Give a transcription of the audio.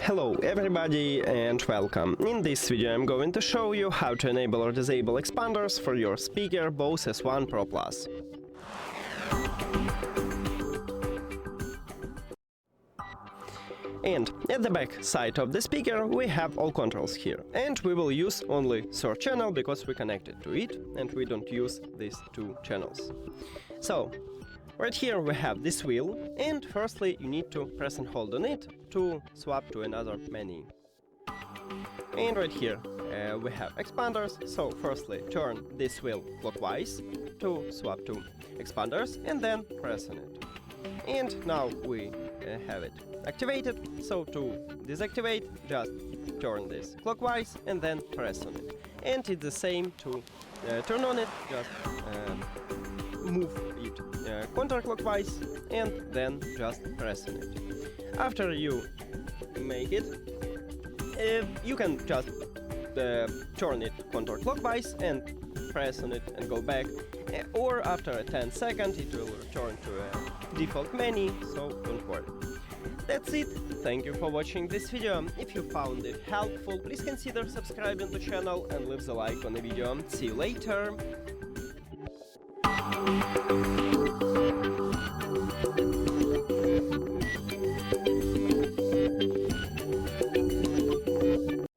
Hello everybody and welcome. In this video I'm going to show you how to enable or disable expanders for your speaker BOSE S1 Pro Plus. And at the back side of the speaker we have all controls here, and we will use only third channel because we connected to it and we don't use these two channels. So right here we have this wheel, and firstly you need to press and hold on it to swap to another menu. And right here we have expanders, so firstly turn this wheel clockwise to swap to expanders and then press on it. And now we have it activated, so to deactivate just turn this clockwise and then press on it. And it's the same to turn on it, just move it counterclockwise and then just press on it. After you make it, you can just turn it counterclockwise and press on it and go back, or after 10 seconds it will return to a default menu, so don't worry. That's it. Thank you for watching this video. If you found it helpful, please consider subscribing to the channel and leave a like on the video. See you later.